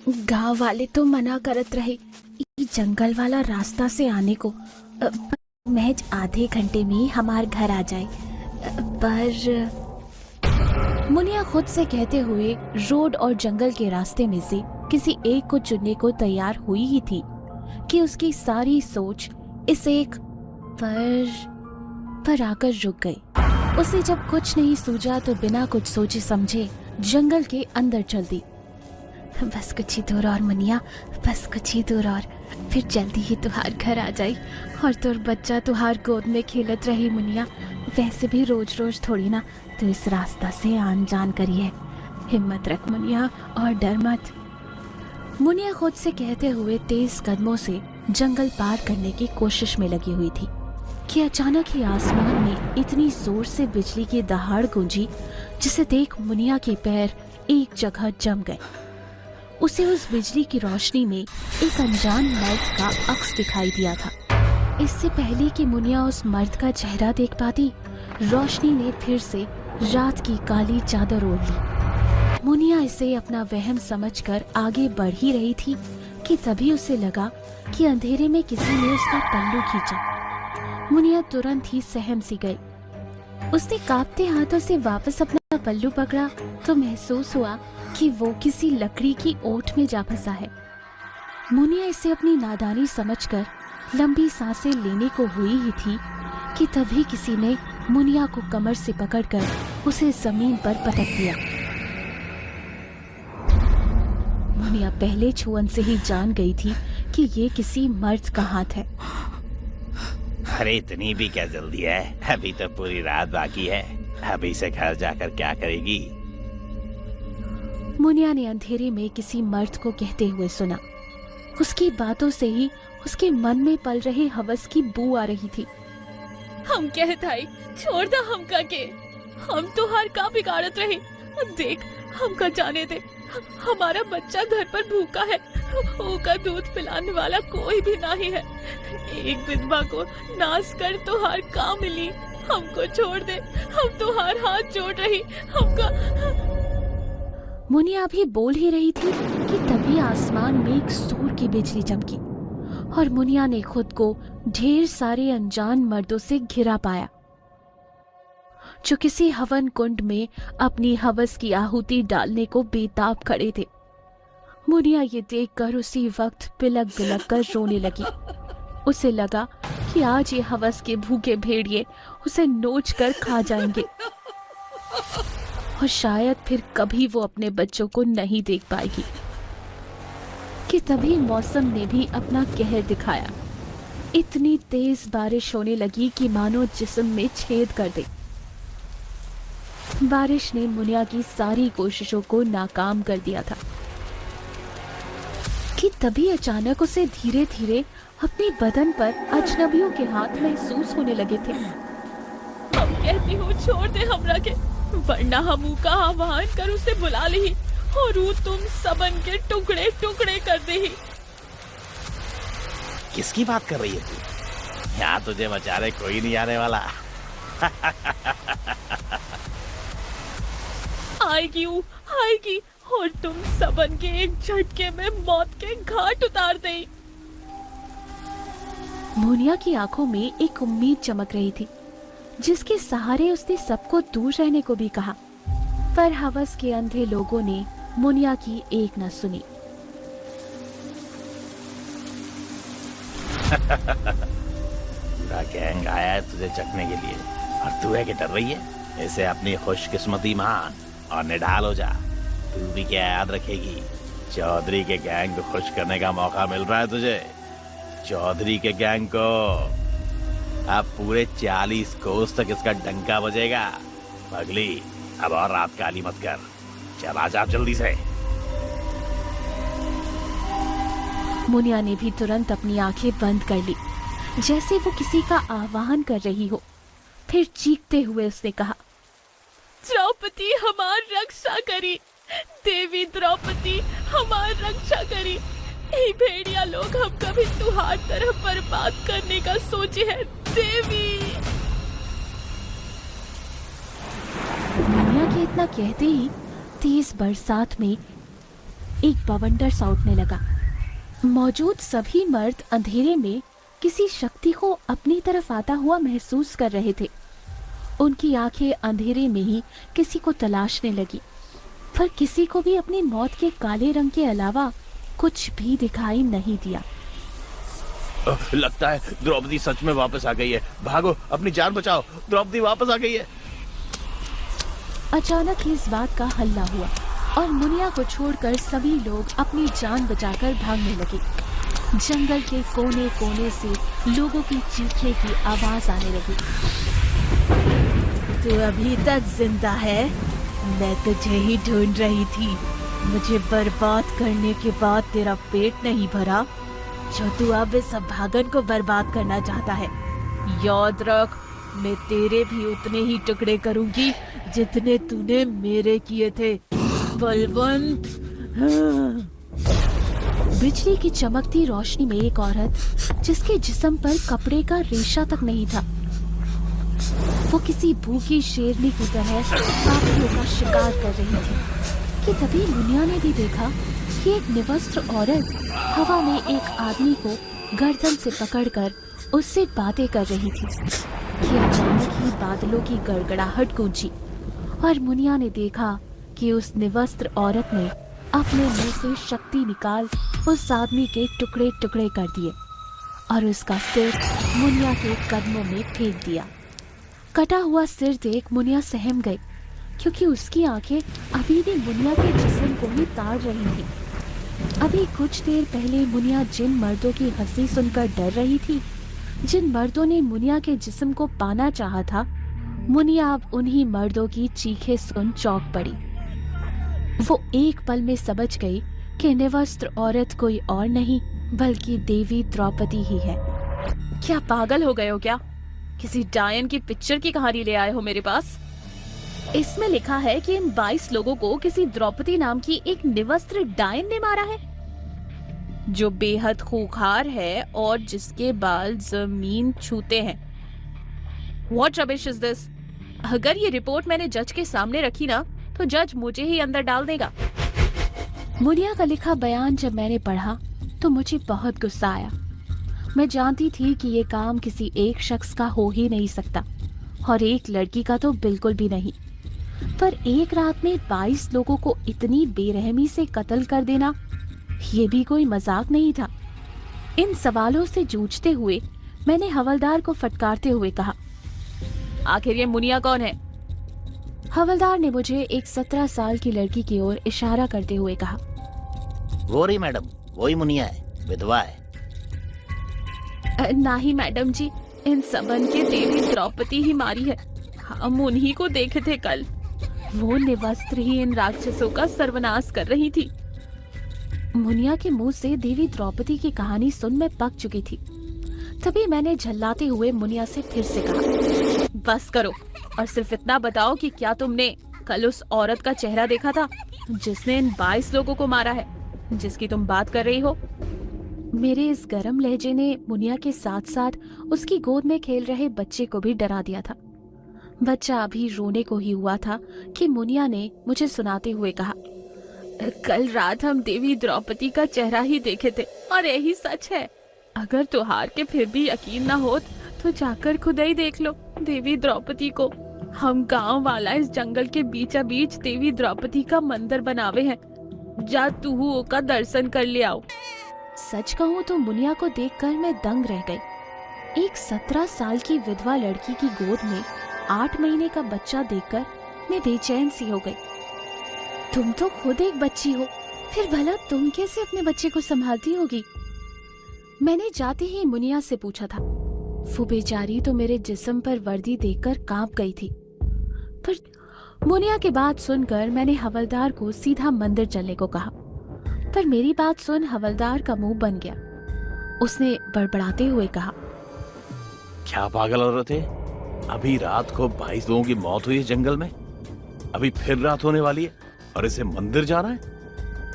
गांव वाले तो मना करत रहे ई जंगल वाला रास्ता से आने को। महज आधे घंटे में हमार घर आ जाए। पर मुनिया खुद से कहते हुए रोड और जंगल के रास्ते में से किसी एक को चुनने को तैयार हुई ही थी कि उसकी सारी सोच इस एक पर आकर रुक गई। उसे जब कुछ नहीं सूझा तो बिना कुछ सोचे समझे जंगल के अंदर चल दी। बस कुछ ही दूर और मुनिया, बस कुछ ही दूर और फिर जल्दी ही तुहार घर आ जाई और तोर बच्चा तुहार गोद में खेलत रही। मुनिया, वैसे भी रोज रोज थोड़ी ना तू इस रास्ता से आन जान करी है। हिम्मत रख मुनिया और डर मत। मुनिया खुद से कहते हुए तेज कदमों से जंगल पार करने की कोशिश में लगी हुई थी कि अचानक ही आसमान में इतनी जोर से बिजली की दहाड़ गूंजी जिसे देख मुनिया के पैर एक जगह जम गए। उसे उस बिजली की रोशनी में एक अनजान मर्द का अक्स दिखाई दिया था। इससे पहले कि मुनिया उस मर्द का चेहरा देख पाती, रोशनी ने फिर से रात की काली चादर ओढ़ ली। मुनिया इसे अपना वहम समझकर आगे बढ़ ही रही थी कि तभी उसे लगा कि अंधेरे में किसी ने उसका पल्लू खींचा। मुनिया तुरंत ही सहम सी गई। उसने कांपते हाथों से वापस अपना पल्लू पकड़ा तो महसूस हुआ कि वो किसी लकड़ी की ओट में जा फंसा है। मुनिया इसे अपनी नादानी समझकर लंबी सांसें लेने को हुई ही थी कि तभी किसी ने मुनिया को कमर से पकड़कर उसे जमीन पर पटक दिया। मुनिया पहले छुअन से ही जान गई थी कि ये किसी मर्द का हाथ है। अरे इतनी भी क्या जल्दी है, अभी तो पूरी रात बाकी है। अभी से घर जाकर क्या करेगी? मुनिया ने अंधेरे में किसी मर्द को कहते हुए सुना। उसकी बातों से ही उसके मन में पल रही हवस की बू आ रही थी। हम कहताई छोड़ दा हमका के, हम तो हर का बिगाड़त रही। देख हमका जाने दे, हमारा बच्चा घर पर भूखा है, उसका दूध पिलाने वाला कोई भी नहीं है। एक विधवा को नाश कर तो हर का मिली। हमको छोड़ दे, हम तो हर हाथ जोड़ रही। हमका मुनिया भी बोल ही रही थी कि तभी आसमान में एक सूर की बिजली चमकी और मुनिया ने खुद को ढेर सारे अनजान मर्दों से घिरा पाया जो किसी हवन कुंड में अपनी हवस की आहुति डालने को बेताब खड़े थे। मुनिया ये देखकर उसी वक्त बिलक बिलक कर रोने लगी। उसे लगा कि आज ये हवस के भूखे भेड़िए उसे नोच कर खा जाएंगे और शायद फिर कभी वो अपने बच्चों को नहीं देख पाएगी। कि तभी मौसम ने भी अपना कहर दिखाया। इतनी तेज बारिश होने लगी कि मानो जिस्म में छेद कर दे। बारिश ने मुनिया की सारी कोशिशों को नाकाम कर दिया था कि तभी अचानक उसे धीरे धीरे अपने बदन पर अजनबियों के हाथ महसूस होने लगे थे। हम कहती हूँ छोड़ दे हमरा के, वरना हम का आह्वान कर उसे बुला ली और वो तुम सबन के टुकड़े टुकड़े कर दे। किसकी बात कर रही है तू? यहाँ तुझे बचाने कोई नहीं आने वाला। आएगी और तुम सबन के एक झटके में मौत के घाट उतार दे। मुनिया की आंखों में एक उम्मीद चमक रही थी जिसके सहारे उसने सबको दूर रहने को भी कहा, पर हवस के अंधे लोगों ने मुनिया की एक न सुनी। पूरा गैंग आया है तुझे चखने के लिए और तू है कि डर रही है? इसे अपनी खुशकिस्मती मान और निढाल हो जा। तू भी क्या याद रखेगी, चौधरी के गैंग को खुश करने का मौका मिल रहा है तुझे। चौधरी के गैंग को अब पूरे 40 कोस तक इसका डंका बजेगा। पगली, अब और रात काली मत कर, चला जा जल्दी से। मुनिया ने भी तुरंत अपनी आंखें बंद कर ली जैसे वो किसी का आह्वान कर रही हो। फिर चीखते हुए उसने कहा, द्रौपदी हमार रक्षा करी, देवी द्रौपदी हमार रक्षा करी। ये भेड़िया लोग हम कभी तुहार तरफ बर्बाद करने का सोचे है देवी। मुनिया के इतना कहते ही तेज बरसात में एक बवंडर सा उठने लगा। मौजूद सभी मर्द अंधेरे में किसी शक्ति को अपनी तरफ आता हुआ महसूस कर रहे थे। उनकी आंखें अंधेरे में ही किसी को तलाशने लगी, पर किसी को भी अपनी मौत के काले रंग के अलावा कुछ भी दिखाई नहीं दिया। लगता है द्रौपदी सच में वापस आ गई है। भागो, अपनी जान बचाओ, द्रौपदी वापस आ गई है। अचानक ही इस बात का हल्ला हुआ और मुनिया को छोड़कर सभी लोग अपनी जान बचाकर भागने लगे। जंगल के कोने कोने से लोगों की चीखने की आवाज आने लगी। तू अभी तक जिंदा है? मैं तुझे ही ढूंढ रही थी। मुझे बर्बाद करने के बाद तेरा पेट नहीं भरा, जो तू अब इस भागन को बर्बाद करना चाहता है। याद रख, मैं तेरे भी उतने ही टुकड़े करूंगी जितने तूने मेरे किए थे, बलवंत। बिजली की चमकती रोशनी में एक औरत, जिसके जिस्म पर कपड़े का रेशा तक नहीं था, वो किसी भूखी शेरनी की तरह पापियों का शिकार कर रही थी कि तभी मुनिया ने भी देखा कि एक निवस्त्र औरत हवा में एक आदमी को गर्दन से पकड़कर उससे बातें कर रही थी कि अचानक ही बादलों की गड़गड़ाहट गूंजी और मुनिया ने देखा कि उस निवस्त्र औरत ने अपने मुंह से शक्ति निकाल उस आदमी के टुकड़े टुकड़े कर दिए और उसका सिर मुनिया के कदमों में फेंक दिया। कटा हुआ सिर देख मुनिया सहम गई, क्योंकि उसकी आंखें अभी भी मुनिया के जिस्म को ही ताड़ रही थी। अभी कुछ देर पहले मुनिया जिन मर्दों की हंसी सुनकर डर रही थी, जिन मर्दों ने मुनिया के जिस्म को पाना चाहा था, मुनिया अब उन्हीं मर्दों की चीखें सुन चौंक पड़ी। वो एक पल में समझ गई कि निवस्त्र औरत कोई और नहीं बल्कि देवी द्रौपदी ही है। क्या पागल हो गए हो क्या? किसी डायन की पिक्चर की कहानी ले आए हो मेरे पास? इसमें लिखा है कि इन 22 लोगों को किसी द्रौपदी नाम की एक निवस्त्र डायन ने मारा है, जो बेहद खूंखार है और जिसके बाल जमीन छूते हैं। What rubbish is this? अगर ये रिपोर्ट मैंने जज के सामने रखी ना, तो जज मुझे ही अंदर डाल देगा। मुनिया का लिखा बयान जब मैंने पढ़ा तो मुझे बहुत गुस्सा आया। मैं जानती थी कि ये काम किसी एक शख्स का हो ही नहीं सकता और एक लड़की का तो बिल्कुल भी नहीं, पर एक रात में 22 लोगों को इतनी बेरहमी से कत्ल कर देना, ये भी कोई मजाक नहीं था। इन सवालों से जूझते हुए मैंने हवलदार को फटकारते हुए कहा, आखिर ये मुनिया कौन है? हवलदार ने मुझे एक 17 साल की लड़की की ओर इशारा करते हुए कहा, वो रही मैडम, वही मुनिया है, विधवा है। नहीं मैडम जी, इन सबन के देवी द्रौपदी ही मारी है। हम उन्हीं को देखे थे कल। वो निवस्त्र ही इन राक्षसों का सर्वनाश कर रही थी। मुनिया के मुंह से देवी द्रौपदी की कहानी सुन मैं पक चुकी थी। तभी मैंने झल्लाते हुए मुनिया से फिर से कहा, बस करो और सिर्फ इतना बताओ कि क्या तुमने कल उस औरत का चेहरा देखा था जिसने इन 22 लोगों को मारा है, जिसकी तुम बात कर रही हो? मेरे इस गरम लहजे ने मुनिया के साथ साथ उसकी गोद में खेल रहे बच्चे को भी डरा दिया था। बच्चा अभी रोने को ही हुआ था कि मुनिया ने मुझे सुनाते हुए कहा, कल रात हम देवी द्रौपदी का चेहरा ही देखे थे और यही सच है। अगर तुहार के फिर भी यकीन ना हो तो जाकर खुद ही देख लो देवी द्रौपदी को। हम गांव वाला इस जंगल के बीचा बीच देवी द्रौपदी का मंदिर बनावे हैं। जा तू का दर्शन कर ले आओ। सच कहूँ तो मुनिया को देखकर मैं दंग रह गई। एक 17 साल की विधवा लड़की की गोद में 8 महीने का बच्चा देखकर मैं बेचैन सी हो गई। तुम तो खुद एक बच्ची हो, फिर भला तुम कैसे अपने बच्चे को संभालती होगी? मैंने जाते ही मुनिया से पूछा था। वो बेचारी तो मेरे जिस्म पर वर्दी देखकर कांप गई थी। पर मुनिया की बात सुनकर मैंने हवलदार को सीधा मंदिर चलने को कहा, पर मेरी बात सुन हवलदार का मुंह बन गया। उसने बड़बड़ाते हुए कहा, क्या पागल औरत है? अभी रात को 22 लोगों की मौत हुई है जंगल में, अभी फिर रात होने वाली है और इसे मंदिर जाना है?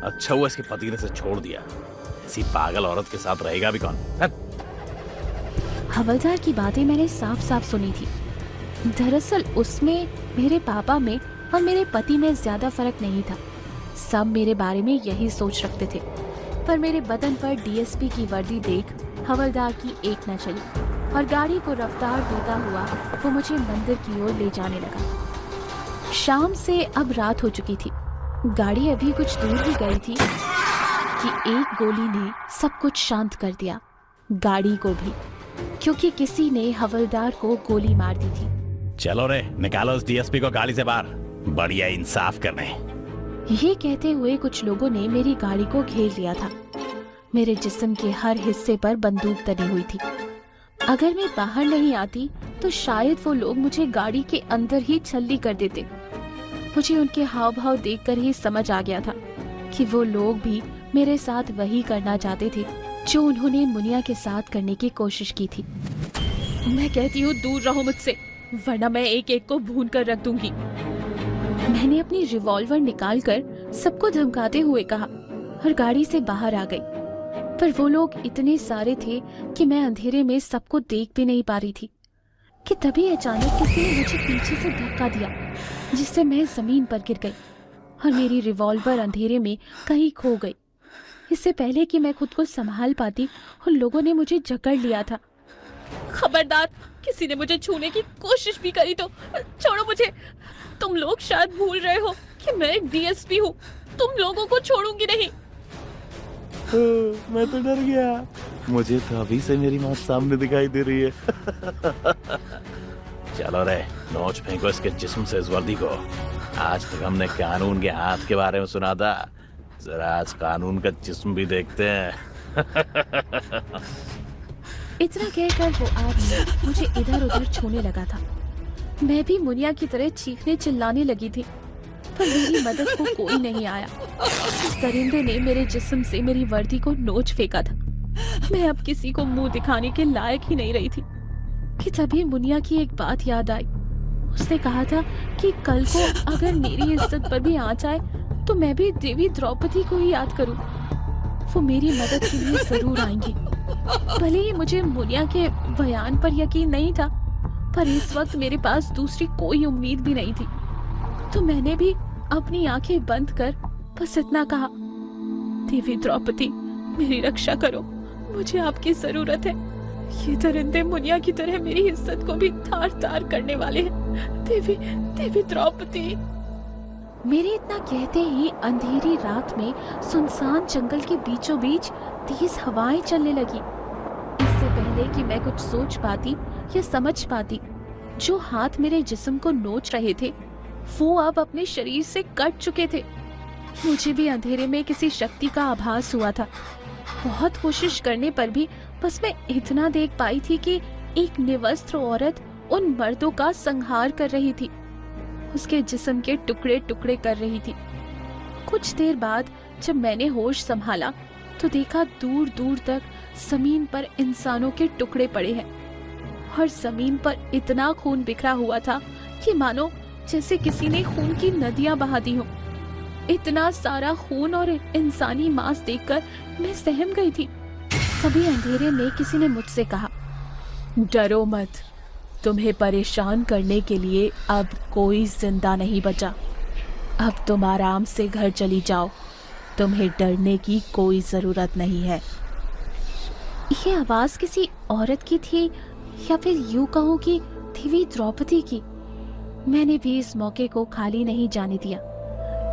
अच्छा हुआ इसके पति ने इसे छोड़ दिया, ऐसी पागल औरत के साथ रहेगा भी कौन? हवलदार की बातें मैंने साफ साफ सुनी थी। दरअसल उसमें मेरे पापा में और मेरे पति में ज्यादा फर्क नहीं था, सब मेरे बारे में यही सोच रखते थे, पर मेरे बदन पर डीएसपी की वर्दी देख हवलदार की एक न चली और गाड़ी को रफ्तार देता हुआ वो मुझे मंदिर की ओर ले जाने लगा। शाम से अब रात हो चुकी थी। गाड़ी अभी कुछ दूर ही गई थी कि एक गोली ने सब कुछ शांत कर दिया, गाड़ी को भी, क्योंकि किसी ने हवलदार को गोली मार दी थी। चलो रे, निकालो उस डीएसपी को गाड़ी से बाहर, बढ़िया इंसाफ करने। ये कहते हुए कुछ लोगों ने मेरी गाड़ी को घेर लिया था। मेरे जिस्म के हर हिस्से पर बंदूक तनी हुई थी। अगर मैं बाहर नहीं आती तो शायद वो लोग मुझे गाड़ी के अंदर ही छल्ली कर देते। मुझे उनके हाव भाव देखकर ही समझ आ गया था कि वो लोग भी मेरे साथ वही करना चाहते थे जो उन्होंने मुनिया के साथ करने की कोशिश की थी। मैं कहती हूँ दूर रहो मुझसे, वरना मैं एक एक को भून कर रख दूंगी। मैंने अपनी रिवॉल्वर निकालकर सबको धमकाते हुए कहा और गाड़ी से बाहर आ गई। पर वो लोग इतने सारे थे कि मैं अंधेरे में सबको देख भी नहीं पा रही थी कि तभी अचानक किसी ने मुझे पीछे से धक्का दिया, जिससे मैं जमीन पर गिर गई और मेरी रिवॉल्वर अंधेरे में कहीं खो गई। इससे पहले कि मैं खुद को संभाल पाती, उन लोगों ने मुझे जकड़ लिया था। खबरदार, किसी ने मुझे छूने की कोशिश भी करी तो छोड़ो मुझे। तुम लोग शायद भूल रहे हो कि मैं एक डीएसपी हूँ। तुम लोगों को छोड़ूंगी नहीं। मैं तो डर गया, मुझे तो अभी से मेरी मौत सामने दिखाई दे रही है। चलो रे, नोच फेंको इसके जिस्म से इस वर्दी को। आज तक हमने कानून के हाथ के बारे में सुना था, जरा आज कानून का जिस्म भी देखते हैं। इतना कहकर वो आदमी मुझे इधर उधर छूने लगा था। मैं भी मुनिया की तरह चीखने चिल्लाने लगी थी, पर मेरी मदद को कोई नहीं आया। उस दरिंदे ने मेरे जिस्म से मेरी वर्दी को नोच फेंका था। मैं अब किसी को मुंह दिखाने के लायक ही नहीं रही थी कि तभी मुनिया की एक बात याद आई। उसने कहा था कि कल को अगर मेरी इज्जत पर भी आंच आए तो मैं भी देवी द्रौपदी को ही याद करूं। वो मेरी मदद के लिए जरूर आएंगी। भले ही मुझे मुनिया के बयान पर यकीन नहीं था, पर इस वक्त मेरे पास दूसरी कोई उम्मीद भी नहीं थी। तो मैंने भी अपनी आंखें बंद कर बस इतना कहा, देवी द्रौपदी मेरी रक्षा करो, मुझे आपकी जरूरत है। ये दरिंदे मुनिया की तरह मेरी इज्जत को भी तार तार करने वाले हैं। देवी देवी द्रौपदी। मेरे इतना कहते ही अंधेरी रात में सुनसान जंगल के बीचों बीच तेज हवाएं चलने लगी। इससे पहले कि मैं कुछ सोच पाती या समझ पाती, जो हाथ मेरे जिस्म को नोच रहे थे वो अब अपने शरीर से कट चुके थे। मुझे भी अंधेरे में किसी शक्ति का आभास हुआ था। बहुत कोशिश करने पर भी बस मैं इतना देख पाई थी कि एक निवस्त्र औरत उन मर्दों का संहार कर रही थी, उसके जिस्म के टुकड़े टुकड़े कर रही थी। कुछ देर बाद जब मैंने होश संभाला तो देखा दूर दूर तक जमीन पर इंसानों के टुकड़े पड़े हैं और जमीन पर इतना खून बिखरा हुआ था कि मानो जैसे किसी ने खून की नदियां बहा दी हो। इतना सारा खून और इंसानी मांस देखकर मैं सहम गई थी। तभी अंधेरे में किसी ने मुझसे कहा, डरो मत, तुम्हें परेशान करने के लिए अब कोई जिंदा नहीं बचा। अब तुम आराम से घर चली जाओ, तुम्हें डरने की कोई जरूरत नहीं है। ये आवाज किसी औरत की थी या फिर यूं कहूं कि देवी द्रौपदी की। मैंने भी इस मौके को खाली नहीं जाने दिया।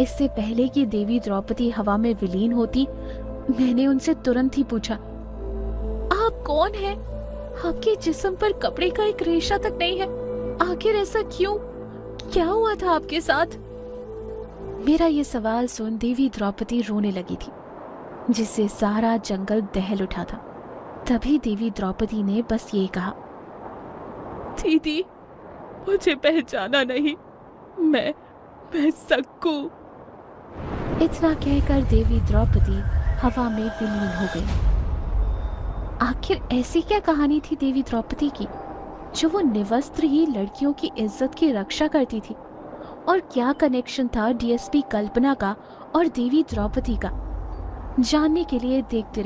इससे पहले कि देवी द्रौपदी हवा में विलीन होती, मैंने उनसे तुरंत ही पूछा, आप कौन हैं? आपके जिस्म पर कपड़े का एक रेशा तक नहीं है। आखिर ऐसा क्यों? क्या हुआ था आपके साथ? मेरा ये सवाल सुन देवी द्रौपदी रोने लगी थी, जिससे सारा जंगल दहल उठा था। तभी देवी द्रौपदी ने बस ये कहा, दीदी मुझे पहचाना नहीं, मैं सक्कू। इतना कहकर देवी द्रौपदी हवा में विलीन हो गई। आखिर ऐसी क्या कहानी थी देवी द्रौपदी की, जो वो निवस्त्र ही लड़कियों की इज्जत की रक्षा करती थी? और क्या कनेक्शन था डीएसपी कल्पना का और देवी द्रौपदी का? जानने के लिए देखते रहिए।